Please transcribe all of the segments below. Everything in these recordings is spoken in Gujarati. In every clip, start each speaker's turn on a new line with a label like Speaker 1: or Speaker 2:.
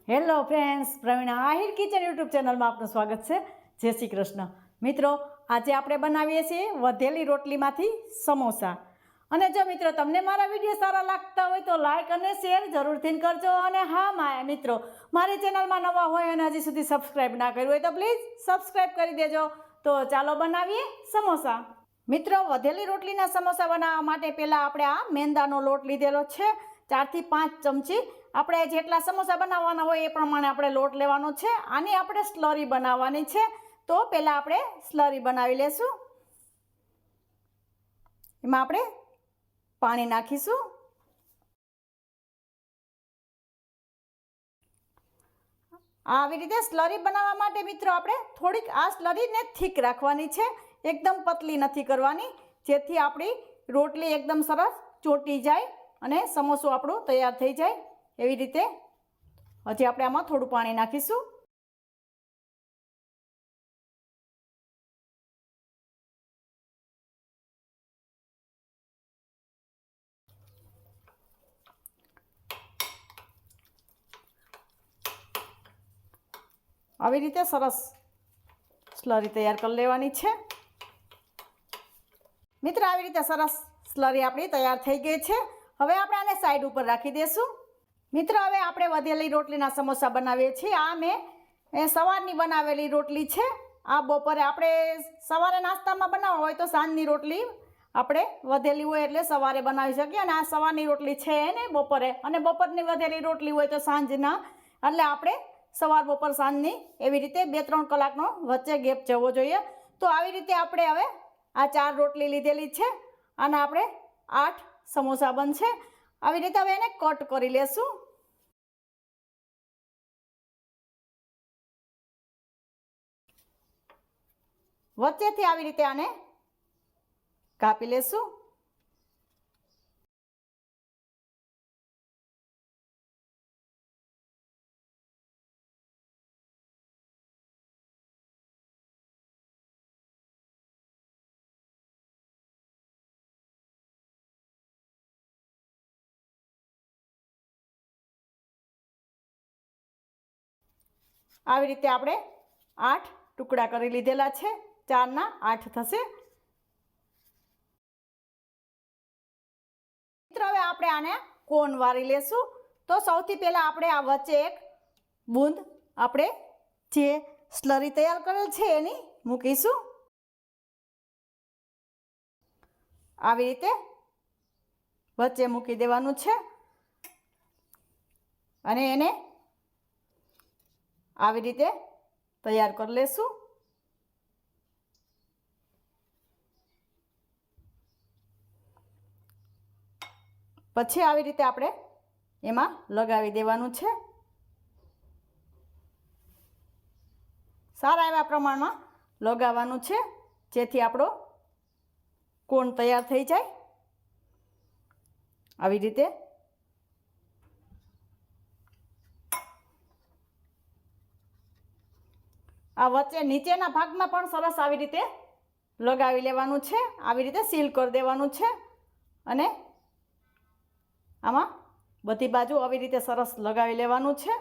Speaker 1: Hello friends, Pravina Ahir kitchen YouTube ચેનલમાં આપનું સ્વાગત છે. જય શ્રી કૃષ્ણ. મિત્રો, આજે આપણે બનાવીએ છીએ વધેલી રોટલીમાંથી સમોસા. અને જો મિત્રો તમને મારા વિડીયો સારા લાગતા હોય તો લાઇક અને શેર જરૂરથી કરજો. અને હા મિત્રો, મારી ચેનલમાં નવા હોય અને હજી સુધી સબસ્ક્રાઈબ ના કર્યું હોય તો પ્લીઝ સબસ્ક્રાઈબ કરી દેજો. તો ચાલો બનાવીએ સમોસા. મિત્રો, વધેલી રોટલીના સમોસા બનાવવા માટે પહેલાં આપણે આ મેંદાનો લોટ લીધેલો છે. 4 થી 5 ચમચી આપણે જેટલા સમોસા બનાવવાના હોય એ પ્રમાણે આપણે લોટ લેવાનો છે. આની આપણે સ્લરી બનાવવાની છે. તો પહેલાં આપણે સ્લરી બનાવી લેશું. એમાં આપણે પાણી નાખીશું. આવી રીતે સ્લરી બનાવવા માટે મિત્રો આપણે થોડીક આ સ્લરીને થીક રાખવાની છે. એકદમ પતલી નથી કરવાની, જેથી આપણી રોટલી એકદમ સરસ ચોટી જાય અને સમોસું આપણું તૈયાર થઈ જાય. એવી રીતે હજી આપણે આમાં થોડું પાણી નાખીશું. આવી રીતે સરસ સ્લરી તૈયાર કરી લેવાની છે. મિત્ર, આવી રીતે સરસ સ્લરી આપણી તૈયાર થઈ ગઈ છે. હવે આપણે આને સાઈડ ઉપર રાખી દઈશું. મિત્રો, હવે આપણે વધેલી રોટલીના સમોસા બનાવીએ છીએ. આ મેં સવારની બનાવેલી રોટલી છે. આ બપોરે આપણે સવારે નાસ્તામાં બનાવવા હોય તો સાંજની રોટલી આપણે વધેલી હોય એટલે સવારે બનાવી શકીએ. અને આ સવારની રોટલી છે એને બપોરે, અને બપોરની વધેલી રોટલી હોય તો સાંજના, એટલે આપણે સવાર બપોર સાંજની એવી રીતે 2-3 કલાકનો વચ્ચે ગેપ જવો જોઈએ. તો આવી રીતે આપણે હવે આ 4 રોટલી લીધેલી છે. આના આપણે 8 સમોસા બનશે. આવી રીતે હવે એને કટ કરી લેશું. વચ્ચેથી આવી રીતે આને કાપી લેશું. આવી રીતે આપણે 8 ટુકડા કરી લીધેલા છે. 4ના 8 થશે. મિત્રો, હવે આપણે આને કોન વાળી લેશું. તો સૌથી પહેલાં આપણે આ વચ્ચે એક બૂંદ આપણે જે સ્લરી તૈયાર કરેલ છે એની મૂકીશું. આવી રીતે વચ્ચે મૂકી દેવાનું છે અને એને આવી રીતે તૈયાર કરી લેશું. પછી આવી રીતે આપણે એમાં લગાવી દેવાનું છે. સારા એવા પ્રમાણમાં લગાવવાનું છે, જેથી આપણો કોણ તૈયાર થઈ જાય. આવી રીતે આ વચ્ચે નીચેના ભાગમાં પણ સરસ આવી રીતે લગાવી લેવાનું છે. આવી રીતે સીલ કરી દેવાનું છે અને આમાં બધી બાજુ આવી રીતે સરસ લગાવી લેવાનું છે.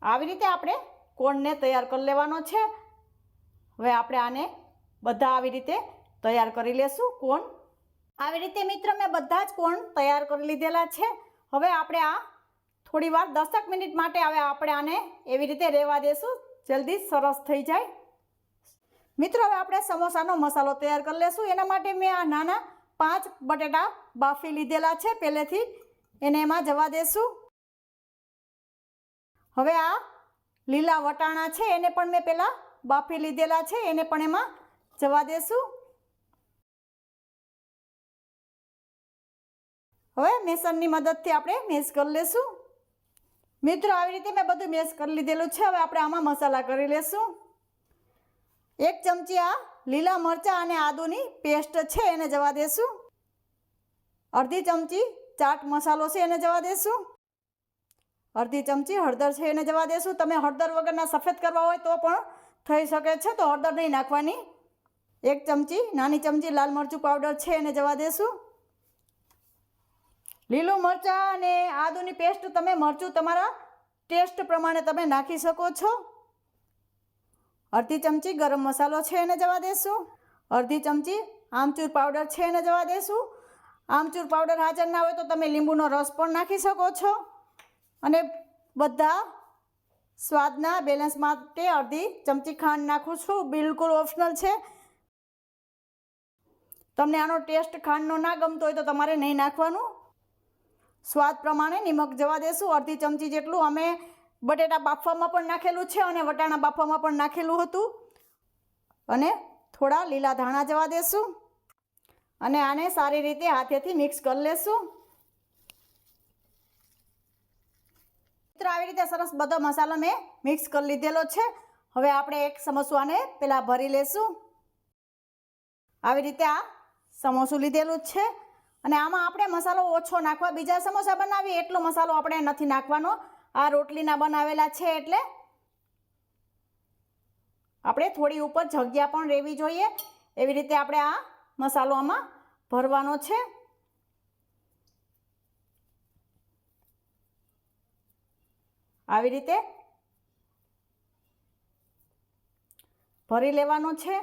Speaker 1: આવી રીતે આપણે કોણને તૈયાર કરી લેવાનો છે. હવે આપણે આને બધા આવી રીતે તૈયાર કરી લેશું કોણ. આવી રીતે મિત્રો મેં બધા જ કોણ તૈયાર કરી લીધેલા છે. હવે આપણે આ થોડી વાર 10 મિનિટ માટે હવે આપણે આને એવી રીતે રહેવા દેશું, જલ્દી સરસ થઈ જાય. મિત્રો, હવે આપણે સમોસાનો મસાલો તૈયાર કરી લેશું. એના માટે મેં આ નાના 5 બટેટા બાફી લીધેલા છે પહેલેથી, એને એમાં જવા દેશું. હવે આ લીલા વટાણા છે એને પણ મેં પહેલાં બાફી લીધેલા છે, એને પણ એમાં જવા દેશું. હવે મેસરની મદદથી આપણે મેશ કરી લેશું. મિત્રો, આવી રીતે મેં બધું મેશ કરી લીધેલું છે. હવે આપણે આમાં મસાલા કરી લેશું. 1 ચમચી આ લીલા મરચાં અને આદુની પેસ્ટ છે એને જવા દેશું. અડધી ચમચી ચાટ મસાલો છે એને જવા દેશું. અડધી ચમચી હળદર છે એને જવા દેશું. તમે હળદર વગરના સફેદ કરવા હોય તો પણ થઈ શકે છે, તો હળદર નહીં નાખવાની. 1 ચમચી નાની ચમચી લાલ મરચું પાવડર છે એને જવા દેશું. લીલું મરચાં અને આદુની પેસ્ટ તમે મરચું તમારા ટેસ્ટ પ્રમાણે તમે નાખી શકો છો. અડધી ચમચી ગરમ મસાલો છે એને જવા દેશું. અડધી ચમચી આમચૂર પાવડર છે એને જવા દેશું. આમચૂર પાવડર હાજર ના હોય તો તમે લીંબુનો રસ પણ નાખી શકો છો. અને બધા સ્વાદના બેલેન્સ માટે અડધી ચમચી ખાંડ નાખું છું. બિલકુલ ઓપ્શનલ છે. તમને આનો ટેસ્ટ ખાંડનો ના ગમતો હોય તો તમારે નહીં નાખવાનું. સ્વાદ પ્રમાણે નિમક જવા દેશું. અડધી ચમચી જેટલું અમે બટેટા બાફવામાં પણ નાખેલું છે અને વટાણા બાફવામાં પણ નાખેલું હતું. અને થોડા લીલા ધાણા જવા દેશું અને આને સારી રીતે હાથેથી મિક્સ કરી લેશું. મિત્રો આવી રીતે સરસ બધો મસાલો મેં મિક્સ કરી લીધેલો છે. હવે આપણે એક સમોસું આને પહેલાં ભરી લેશું. આવી રીતે આ સમોસું લીધેલું જ છે અને આમાં આપણે મસાલો ઓછો નાખવા. બીજા સમોસા બનાવીએ એટલો મસાલો આપણે નથી નાખવાનો. આ રોટલીના બનાવેલા છે એટલે આપણે થોડી ઉપર જગ્યા પણ રહેવી જોઈએ. એવી રીતે આપણે આ મસાલો આમાં ભરવાનો છે. આવી રીતે ભરી લેવાનો છે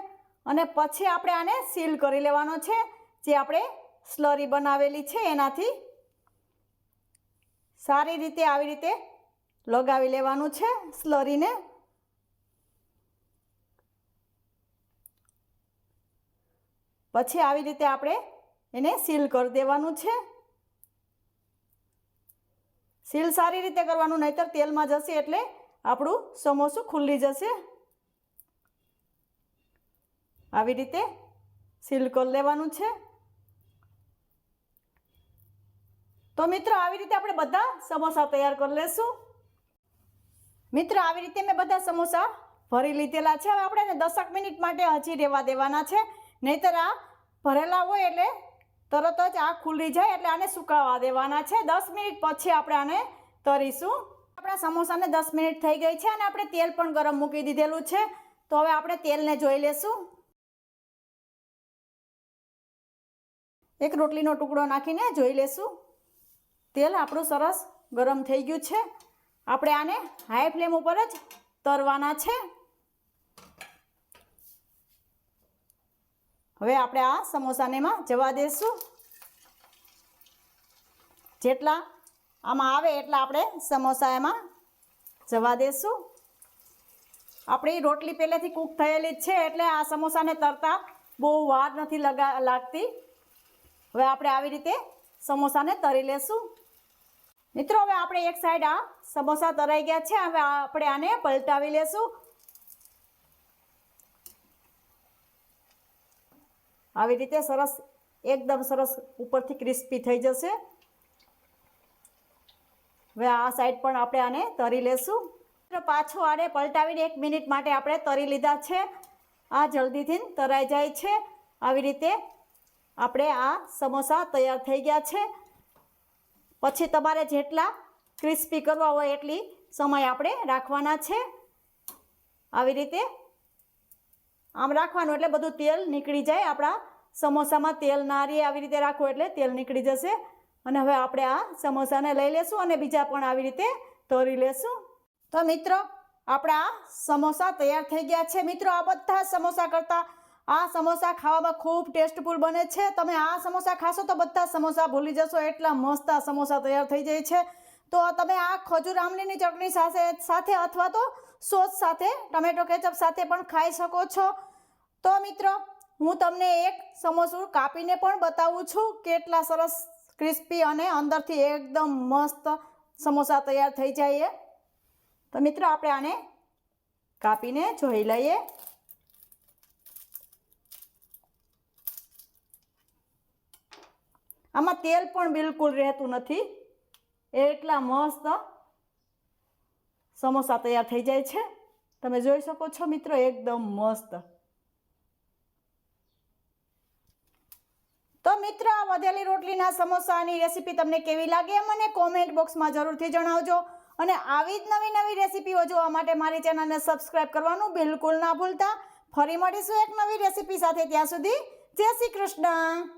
Speaker 1: અને પછી આપણે આને સીલ કરી લેવાનો છે. જે આપણે સ્લરી બનાવેલી છે એનાથી સારી રીતે આવી રીતે લગાવી લેવાનું છે સ્લરીને. પછી આવી રીતે આપણે એને સીલ કરી દેવાનું છે. સીલ સારી રીતે કરવાનું, નહીંતર તેલમાં જશે એટલે આપણું સમોસું ખુલ્લી જશે. આવી રીતે સીલ કરી લેવાનું છે. તો મિત્રો આવી રીતે આપણે બધા સમોસા તૈયાર કરી લેશું. મિત્રો આવી રીતે મેં બધા સમોસા ભરી લીધેલા છે. હવે આપણે એને 10 મિનિટ માટે હજી રહેવા દેવાના છે. નહીંતર આ ભરેલા હોય એટલે તરત જ આ ખુલી જાય એટલે આને સુકાવા દેવાના છે. 10 મિનિટ પછી આપણે આને તળીશું. આપણા સમોસાને 10 મિનિટ થઈ ગઈ છે અને આપણે તેલ પણ ગરમ મૂકી દીધેલું છે. તો હવે આપણે તેલને જોઈ લેશું. એક રોટલીનો ટુકડો નાખીને જોઈ લેશું. તેલ આપણું સરસ ગરમ થઈ ગયું છે. આપણે આને હાઈ ફ્લેમ ઉપર જ તળવાના છે. હવે આપણે આ સમોસાને એમાં જવા દઈશું. જેટલા આમાં આવે એટલા આપણે સમોસા એમાં જવા દઈશું. આપણી રોટલી પહેલેથી કૂક થયેલી જ છે એટલે આ સમોસાને તળતા બહુ વાર નથી લાગતી. હવે આપણે આવી રીતે સમોસાને તળી લેશું. મિત્રો હવે આપણે એક સાઈડ આ સમોસા તળાઈ ગયા છે. હવે આપણે આને પલટાવી લેશું. આવી રીતે સરસ એકદમ સરસ ઉપરથી ક્રિસ્પી થઈ જશે. હવે આ સાઈડ પણ આપણે આને તળી લેશું. પાછું આને પલટાવીને 1 મિનિટ માટે આપણે તળી લીધા છે. આ જલ્દીથી તળાઈ જાય છે. આવી રીતે આપણે આ સમોસા તૈયાર થઈ ગયા છે. પછી તમારે જેટલા ક્રિસ્પી કરવા હોય એટલી સમય આપણે રાખવાના છે. આવી રીતે આમ રાખવાનું એટલે બધું તેલ નીકળી જાય. આપણા સમોસામાં તેલ ના રહે આવી રીતે રાખો એટલે તેલ નીકળી જશે. અને હવે આપણે આ સમોસાને લઈ લેશું અને બીજા પણ આવી રીતે તળી લેશું. તો મિત્રો આપણા આ સમોસા તૈયાર થઈ ગયા છે. મિત્રો આ બધા સમોસા કરતાં આ સમોસા ખાવામાં ખૂબ ટેસ્ટફુલ બને છે. તમે આ સમોસા ખાશો તો બધા સમોસા ભૂલી જશો. એટલા મસ્ત આ સમોસા તૈયાર થઈ જાય છે. તો તમે આ ખજૂર આમલીની ચટણી સાથે અથવા તો સોસ સાથે ટમેટો કેચઅપ સાથે પણ ખાઈ શકો છો. તો મિત્રો હું તમને એક સમોસું કાપીને પણ બતાવું છું કેટલા સરસ ક્રિસ્પી અને અંદરથી એકદમ મસ્ત સમોસા તૈયાર થઈ જાય. તો મિત્રો આપણે આને કાપીને જોઈ લઈએ. આમાં તેલ પણ બિલકુલ રહેતું નથી. એટલા મસ્ત સમોસા તૈયાર થઈ જાય છે. તમે જોઈ શકો છો મિત્રો એકદમ મસ્ત. તો મિત્રો આ વધેલી રોટલીના સમોસાની રેસીપી તમને કેવી લાગે મને કોમેન્ટ બોક્સમાં જરૂરથી જણાવજો. અને આવી જ નવી રેસીપીઓ જોવા માટે મારી ચેનલને સબસ્ક્રાઈબ કરવાનું બિલકુલ ના ભૂલતા. ફરી મળીશું એક નવી રેસીપી સાથે. ત્યાં સુધી જય શ્રી કૃષ્ણ.